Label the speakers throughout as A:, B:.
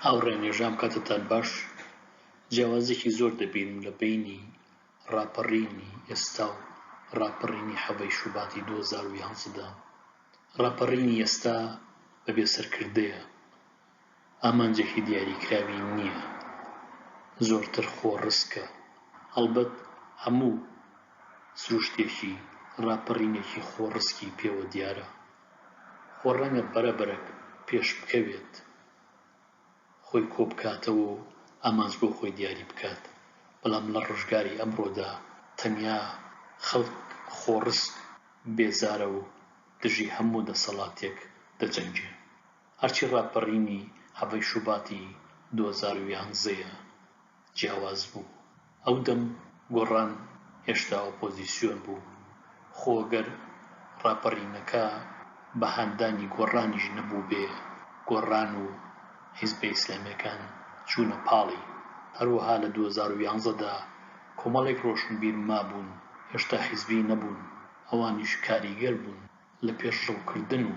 A: ئەو ڕێنێژام کاتتان باش. جیاوازێکی زۆر دەبینم لە بینی ڕاپەڕینی ئێستا و ڕاپەڕینی حەڤەی شوباتی 2011دا. ڕاپەڕینی ئێستا بەبێ سەرکردەیە، ئامانجێکی دیاریکراوی نییە، زۆرتر خۆڕسکە. هەڵبەت هەموو سروشتێکی ڕاپەڕینێکی خۆڕسکی پێوە دیارە. خۆ ڕەنگە بەرەبەرێک پێش بکەوێت، خۆی کۆبکاتەوە و ئامانج بۆ خۆی دیاری بکات، بەڵام لە ڕژگاری ئەمڕۆدا تەنیا خەڵک خۆڕسک بێزارە و دژی هەموو دەسەڵاتێک دەجەنگێ. هەرچی ڕاپەڕینی هەڤەی شوباتی 2011ە جیاواز بوو. ئەو دەم گۆڕان هێشتا ئۆپۆزیسیۆن بوو، خۆ ئەگەر ڕاپەڕینەکە بە هاندانی گۆڕانیش نەبوو بێ، گۆڕان و حیزبە ئیسلامیەکان چوونە پاڵی. هەروەها لە 2011دا کۆمەڵێک ڕۆشنبیر مابوون، هێشتا حیزبی نەبوون، ئەوانیش کاریگەر بوون لە پێشڕەوکردن و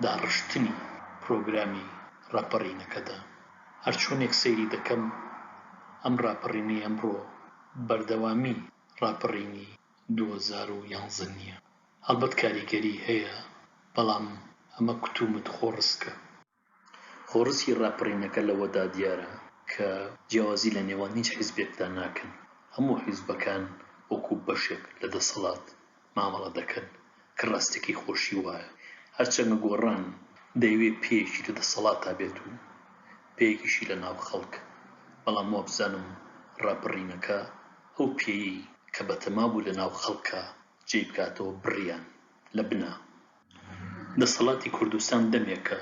A: داڕشتنی پرۆگرامی ڕاپەڕینەکەدا. هەرچۆنێک سەیری دەکەم، ئەم ڕاپەڕینەی ئەمڕۆ بەردەوامی ڕاپەڕینی 2011 نییە. هەڵبەت کاریگەری هەیە، بەڵام ئەمە کتومت خۆڕسکە. خۆڕسکی ڕاپەڕینەکە لەوەدا دیارە کە جیاوازی لە نێوان هیچ حیزبێکدا ناکەن. هەموو حیزبەکان وەکو بەشێک لە دەسەڵات مامەڵە دەکەن کە ڕاستێکی خۆشی وایە. هەرچەندە گۆڕان دەیەوێت پێیەکی لە دەسەڵاتدا بێت و پێیەکیشی لە ناو خەڵک، بەڵام وابزانم ڕاپەڕینەکە ئەو پێیەی کە بەتەما بوو لە ناو خەڵکە جێی بکاتەوە بڕیان لە بنا. دەسەڵاتی کوردستان دەمێکە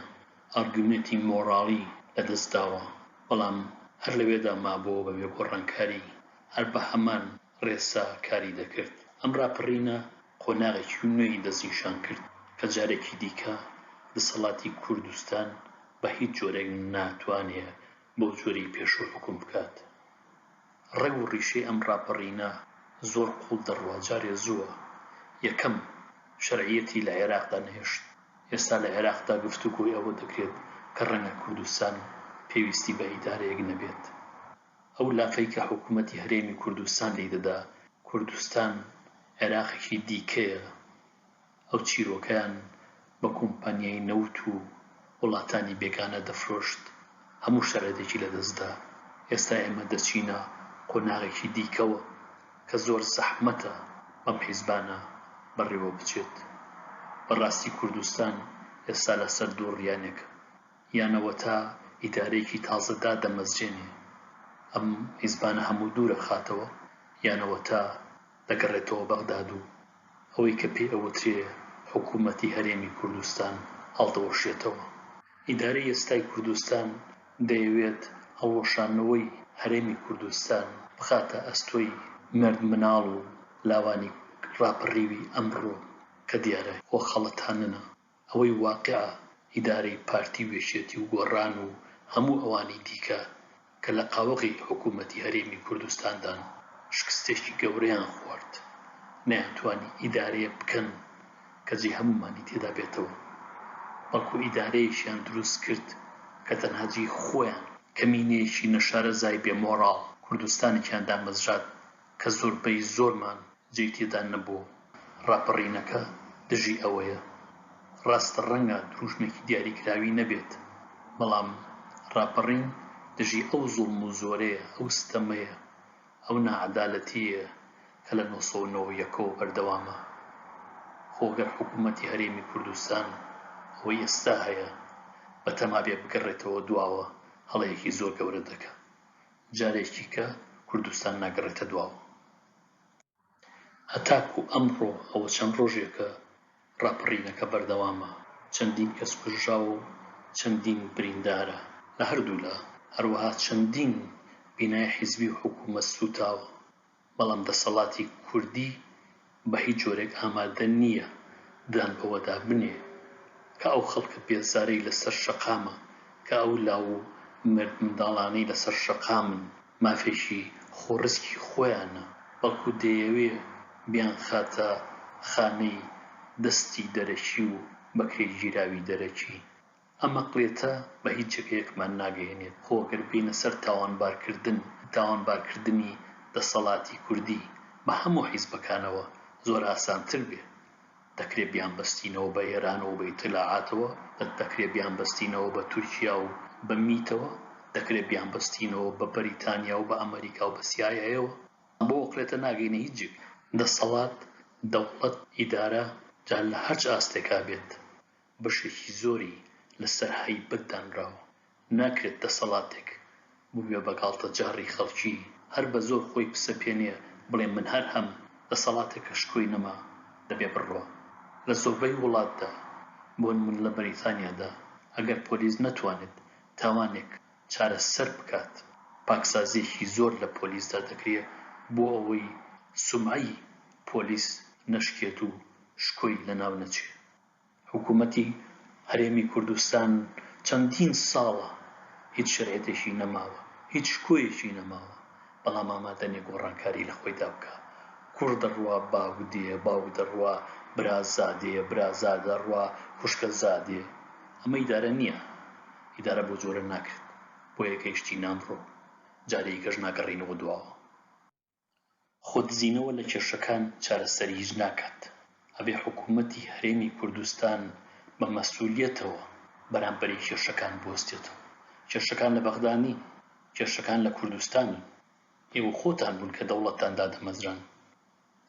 A: ئارگومێنتی مۆڕاڵی لەدەستداوە، بەڵام هەر لەوێدا مابووە بەبێ گۆڕانکاری، هەر بە هەمان ڕێسا کاری دەکرد. ئەم ڕاپەڕینە قۆناغێکی نوێی دەستنیشان کرد کە جارێکی دیکە دەسەڵاتی کوردستان بە هیچ جۆرێک ناتوانێ بەو جۆرەی پێشوو حکوم بکات. ڕێگ و ڕیشەی ئەم ڕاپەڕینە زۆر قوڵ دەڕوا. جارێ زووە یەکەم شەرعیەتی لە عێراقدا نەهێشت. ئێستا لە عێراقدا گفتوگۆی ئەوە دەکرێت کە ڕەنگە کوردستان پێویستی بە ئیدارەیەک نەبێت. ئەو لافەی کە حکوومەتی هەرێمی کوردستان لی دەدا کوردستان عێراقێکی دیکەیە، ئەو چیرۆکەیان بە کۆمپانیای نەوت و وڵاتانی بێگانە دەفرۆشت، هەموو شەرەتێکی لەدەستدا. ئێستا ئێمە دەچینە قۆناغێکی دیکەوە کە زۆر زەحمەتە بەم حیزبانە بەڕێوە بچێت. بەڕاستی کوردستان ئێستا لەسەر دوو ڕیانێکە، یانەوە تا ئیدارەیەکی تازەدا دەمەزرێنێ ئەم حیزبانە هەموو دوورە خاتەوە، یانەوە تا دەگەڕێتەوە بەغداد و ئەوەی کە پێی ئەوترێ حکوومەتی هەرێمی کوردستان هەڵدەوەشێتەوە. ئیدارەی ئێستای کوردستان دەیەوێت هەڵوەشانەوەی هەرێمی کوردستان بخاتە ئەستۆی مەرد مناڵ و لاوانی ڕاپەڕیوی ئەمڕۆ کە دیارە خۆ خەڵەتاننە. ئەوەی واقعە ئیدارەی پارتی وێشێتی و گۆڕان و هەموو ئەوانی دیکە کە لە قاوەغی حکوومەتی هەرێمی کوردستاندان شکستێکی گەورەیان خوارد، نەیانتوانی ئیدارەیە بکەن کە جێ هەمومانی تێدا بێتەوە، بەڵکو ئیدارەیەشیان دروست کرد کە تەنها جێی خۆیان کەمینەیەکی نەشارەزای بێمۆڕاڵ کوردستانێکیان دامەزرات کە زۆربەی زۆرمان جێی تێدا نەبوو. ڕاپەڕینەکە دژی ئەوەیە. ڕاستە ڕەنگە دروشمێکی دیاریکراوی نەبێت، بەڵام ڕاپەڕین دژی ئەو زوڵم و زۆرەیە، ئەو ستەمەیە، ئەو نائەدالەتیە کە لە 1991ەوە بەردەوامە. خۆگەر حکوومەتی هەرێمی کوردستان ئەوەی ئێستا هەیە بەتەما بێ بگەڕێتەوە دواوە، هەڵەیەکی زۆر گەورە دەکە، جارێکی کە کوردستان ناگەڕێتە دواوە. هەتاکو ئەمڕۆ ئەوە چەند ڕۆژێکە ڕاپەڕینەکە بەردەوامە، چەندین کەس کوژراوە و چەندین بریندارە لە هەردوولا، هەروەها چەندین بینای حیزبی و حکوومەت سوتاوە، بەڵام دەسەڵاتی کوردی بە هیچ جۆرێک ئامادە نییە دان بەوەدا بنێ کە ئەو خەڵکە بێزارەی لەسەر شەقامە، کە ئەو لاو و مرد منداڵانەی لەسەر شەقامن مافێکی خۆڕسکی خۆیانە، بەڵکو دەیەوێ بیان خاتە خانەی دەستی دەرەکی و بەکرێی گیراوی دەرەکی. ئەمە قڵێتە بە هیچ جێگەیەکمان ناگەیەنێت. خۆ ئەگەر بینە سەر تاوانبارکردنی دەسەڵاتی کوردی بە هەموو حیزبەکانەوە زۆر ئاسانتر بێ. دەکرێت بیان بەستینەوە بە ئێرانەوە و بە ئیتلاعاتەوە، دەکرێت بیان بەستینەوە بە تورکیا و بە میتەوە، دەکرێت بیان بەستینەوە بە بەریتانیا و بە ئەمریکا و بە سیایەوە. بۆ قڵێتە ناگەینە هیچ جێک. دەسەڵات، دەوڵەت، ئیدارە جا لە هەرچ ئاستێکا بێت بەشێکی زۆری لەسەر هەیبەت دانراوە. ناکرێت دەسەڵاتێک ببووە بە گاڵتەجاری خەڵکی هەر بە زۆر خۆی پسەپێنێ بڵێ من هەر هەم دەسەڵاتێکە شکۆی نەما دەبێ بڕۆ. لە زۆربەی وڵاتدا بۆن من لە بەریتانیادا ئەگەر پۆلیس نەتوانێت تاوانێک چارەسەر بکات، پاکسازیەکی زۆر لە پۆلیسدا دەکرێت بۆ ئەوەی سومعەی پۆلیس نەشکێت و شکۆی لەناو نەچێت. حکوومەتی هەرێمی کوردستان چەندین ساڵە هیچ شەرعێتێکی نەماوە، هیچ شکۆیەکی نەماوە، بەڵام ئامادەنێ گۆڕانکاری لە خۆیدا بکە. کوڕ دەڕوا باوک دێ، باوک دەڕوا برازا دێ، برازا دەڕوا خوشکە زادێ. ئەمە ئیدارە نییە. ئیدارە بۆ جۆرە ناکرێت، بۆ یەکەیشتی نامڕۆ جارێکی کەش ناگەڕێنەوە دواوە. خۆدزینەوە لە کێشەکان چارەسەری هیچ ناکات. ئەبێ حکوومەتی هەرێمی کوردستان بە مەسئولیەتەوە بەرامبەری کێشەکان بوەستێتەوە. کێشەکان لە بەغدانی، کێشەکان لە کوردستانی. ئێوە خۆتان بوون کە دەوڵەتتاندا دەمەزران.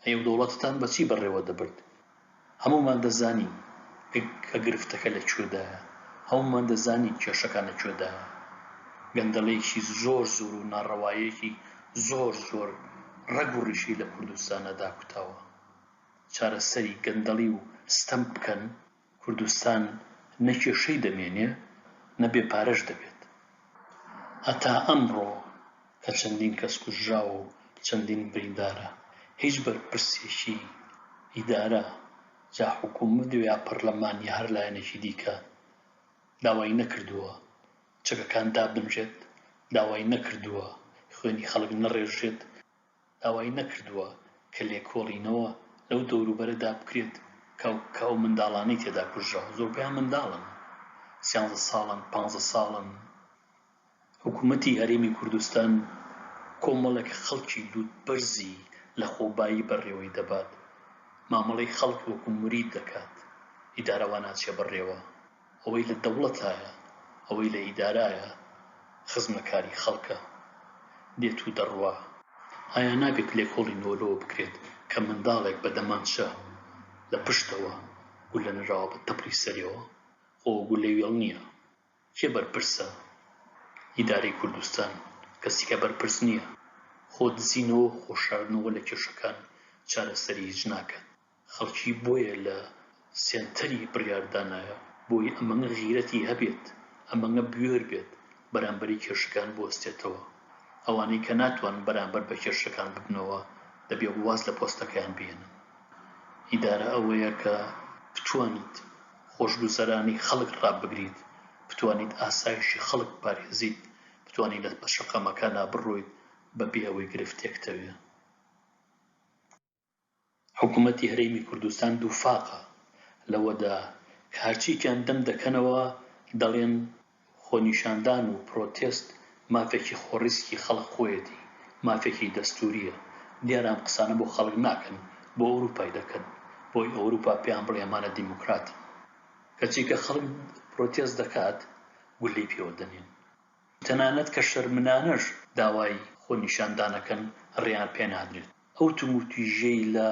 A: ئێوە دەوڵەتتان بەچی بەڕێوە دەبرد؟ هەموومان دەزانین کە گرفتەکە لەکوێدایە، هەموومان دەزانین کێشەکان لەکوێدایە. گەندەڵەیەکی زۆر زۆر و ناڕەوایەکی زۆر زۆر ڕەگ و ڕیشی لە کوردستانە داکوتاوە. چارەسەری گەندەڵی و ستەم بکەن، کوردستان نە کێشەی دەمێنێ نە بێپارەش دەبێت. هەتا ئەمڕۆ کە چەندین کەس کوژراوە و چەندین بریندارە، هیچ بەرپرسێکی ئیدارە جا حکوومەت یا پەرلەمان یا هەر لایەنێکی دیکە داوای نەکردووە چەکەکان دابنرێت، داوای نەکردووە خوێنی خەڵک نەڕێژێت، داوای نەکردووە کە لێکۆڵینەوە لەو دەوروبەرەدا بکرێت کە ئەو منداڵانەی تێدا کوژراوە زۆربەیان منداڵن، 13 ساڵن، 15 ساڵن. حکوومەتی هەرێمی کوردستان کۆمەڵێک خەڵکی لووتبەرزی لە خۆبایی بەڕێوەی دەبات، مامەڵەی خەڵک وەکو مرید دەکات، ئیدارەوە ناچێ بەڕێوە. ئەوەی لە دەوڵەتایە، ئەوەی لە ئیدارایە، خزمەکاری خەڵکە دێت و دەڕوا. ئایا نابێت لێکۆڵینەوە لەوە بکرێت کە منداڵێک بە دەمانچە لە پشتەوە گولە نراوە بە تەپڕی سەریەوە؟ خۆ گولە وێڵ نییە. کێ بەرپرسە؟ ئیدارەی کوردستان کەسێکە بەرپرس نییە. خۆدزینەوە خۆشاردنەوە لە کێشەکان چارەسەری هیچ ناکات. خەڵکی بۆیە لە سێنتەری بڕیاردانایە، بۆی ئەمەنگە غیرەتی هەبێت، ئەمەنگە بوێر بێت بەرامبەری کێشەکان بوەستێتەوە. ئەوانەی کە ناتوان بەرامبەر بە کێشەکان ببنەوە دەبێ واز لە پۆستەکەیان بێنن. ئیدارە ئەوەیە کە بتوانیت خۆشگوزەرانی خەڵک ڕابگریت، بتوانیت ئاسایشی خەڵک پارێزیت، بتوانیت لە شەقامەکاندا بڕۆیت بەبێ ئەوەی گرفتێکتەوێ. حکوومەتی هەرێمی کوردستان دووفاقە لەوەدا کە هەرچیکیان دەم دەکەنەوە دەڵێن خۆنیشاندان و پرۆتێست مافێکی خۆڕیسکی خەڵک خۆیەتی، مافێکی دەستوریە. دیارە ئەم قسانە بۆ خەڵک ناکەن، بۆ ئەوروپای دەکەن، بۆی ئەوروپا پێیان بڵێ ئەمانە دیموکراتن. کەچی کە خەڵک پرۆتێست دەکات گولەی پێوە دەنێن. تەنانەت کە شەرمنانەش داوای خۆنیشاندانەکەن ڕێیان پێ نادرێت. ئەو تموتیژەی لە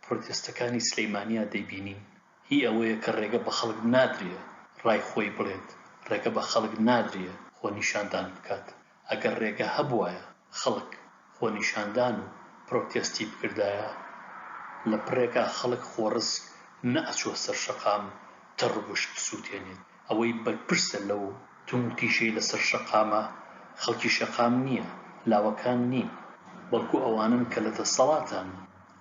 A: پرۆتێستەکانی سلەیمانیا دەیبینین هی ئەوەیە کە ڕێگە بە خەڵک نادرێ ڕای خۆی بڵێت، ڕێگە بە خەڵک نادرێ خۆنیشاندان بکات. ئەگەر ڕێگە هەبوایە خەڵک خۆنیشاندان و پرۆتێستی بکردایە، لە پڕێکا خەڵک خۆڕزق نەئەچوە سەر شەقام تەڕبشت بسووتێنێت. ئەوەی بەرپرسە لەو تموتیژەی لەسەر شەقامە خەڵکی شەقام نییە، لاوەکان نین، بەڵکو ئەوانن کە لە دەسەڵاتان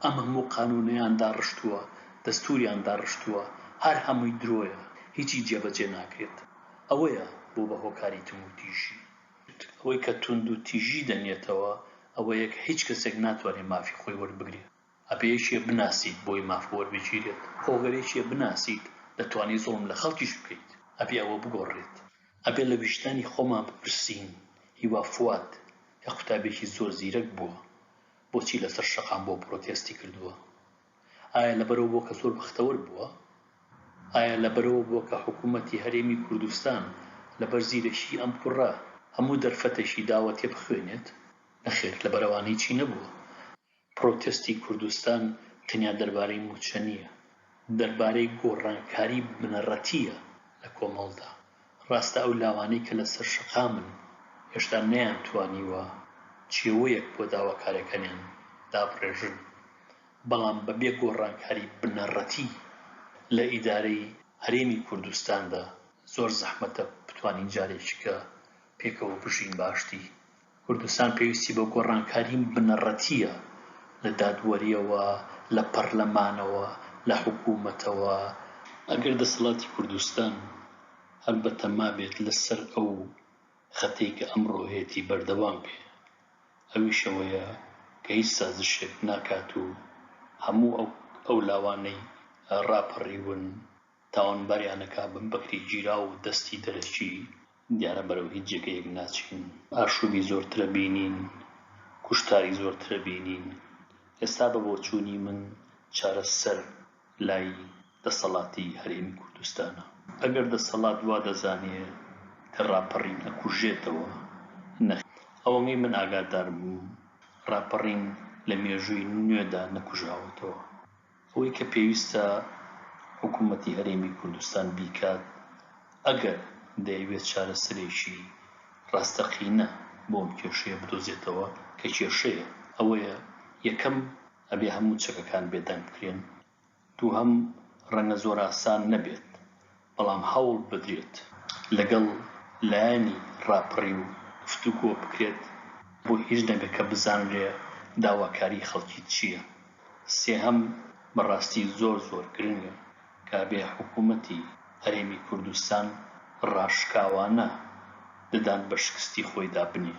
A: ئەم هەموو قانونەیان داڕشتووە، دەستوریان داڕشتووە، هەر هەمووی درۆیە، هیچی جێبەجێ ناکرێت. ئەوەیە بۆ بە هۆکاری تموتیژی. ئەوەی کە توند و تیژی دەنێتەوە ئەوەیە کە هیچ کەسێک ناتوانێت مافی خۆی وەربگرێت. ئەبێ یەکێ بناسیت بۆی مافی وەربگیرێت، هۆگەرێکیە بناسیت دەتوانیت زوڵم لە خەڵکیش بکەیت. ئەبێ ئەوە بگۆڕێت. ئەبێ لە ویژدانی خۆمان بپرسین هیوا فواد کە قوتابێکی زۆر زیرەک بووە بۆچی لەسەر شەقام بۆ پرۆتێستی کردووە؟ ئایا لەبەرەوە بۆ کە زۆر بەختەوەر بووە؟ ئایا لەبەرەوە بووە کە حکوومەتی هەرێمی کوردستان لەبەر زیرەشی ئەم کوڕە هەموو دەرفەتێکی داوە تێ بخوێنێت؟ نەخێر، لەبەرەوانەی چی نەبووە. پرۆتێستی کوردستان تەنیا دەربارەی موچە نییە، دەربارەی گۆڕانکاری بنەڕەتیە لە کۆمەڵدا. ڕاستە ئەو لاوانەی کە لەسەر شەقامن هێشتا نەیانتوانیوە چێوەیەک بۆ داواکاریەکانیان دابڕێژن، بەڵام بەبێ گۆڕانکاری بنەڕەتی لە ئیدارەی هەرێمی کوردستاندا زۆر زەحمەتە بتوانین جارێکیکە پێکەوە بژین باشتی. کوردستان پێویستی بە گۆڕانکاری بنەڕەتیە لە دادوەریەوە، لە پەرلەمانەوە، لە حکوومەتەوە. ئەگەر دەسەڵاتی کوردستان هەلبەتە مابێت لەسەر ئەو خەتەی کە ئەمڕۆ هەیەی بەردەوام بێ، ئەویشەوەیە کە هیچ سازشێک ناکات و هەموو ئەو لاوانەی ڕاپەڕیون تاوانباریانەکە بن بەکری گیرا و دەستی دەرەکی دیارە بەرەو هیچ جێگەیەک ناچین. ئاشوبی زۆرترە بینین، کوشتاری زۆرترە بینین. ئێستا بە بۆچوونی من چارەسەر لای دەسەڵاتی هەرێمی کوردستانە. ئەگەر دەسەڵات وا دەزانێ کە ڕاپەڕین ئەکوژێتەوە، ئەوەی من ئاگادار بووم ڕاپەڕین لە مێژووی نوێدا نەکوژاوەتەوە. ئەوەی کە پێویستە حکوومەتی هەرێمی کوردستان بیکات ئەگەر دەیەوێت چارەسەرێکی ڕاستەقینە بۆم کێشەیە بدۆزێتەوە کە کێشەیە ئەوەیە یەکەم ئەبێ هەموو چەکەکان بێدەنگ بکرێن، دووهەم ڕەنگە زۆر ئاسان نەبێت بەڵام هەوڵ بدرێت لەگەڵ لایەنی ڕاپەڕی و گفتوگۆ بکرێت بۆ هیچ نەبێت کە بزانرێ داواکاری خەڵکی چییە. سێهەم بەڕاستی زۆر گرنگە کە ئەبێ حکوومەتی هەرێمی کوردستان ڕاشکاوانە ددان بە شکستی خۆیدا بنێ.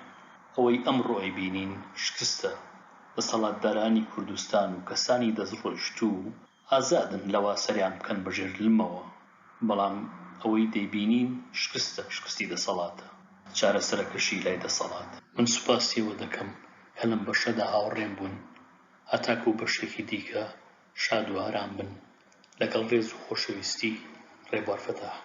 A: ئەوەی ئەمڕۆ ئەیبینین شکستە. دەسەڵاتدارانی کوردستان و کەسانی دەستڕۆیشت و ئازادن لەوا سەریان بکەن بەژێر لمەوە، بەڵام ئەوەی دەیبینین شکستە، شکستی دەسەڵاتە، چارەسەرەکەشی لای دەسەڵات. من سوپاسیەوە دەکەم کە لەم بەشەدا هاوڕێم بوون، هەتاکە و بەشێکی دیکە شاد و ئارام بن. لەگەڵ ڕێز و خۆشەویستی، ڕێبوار فەتاح.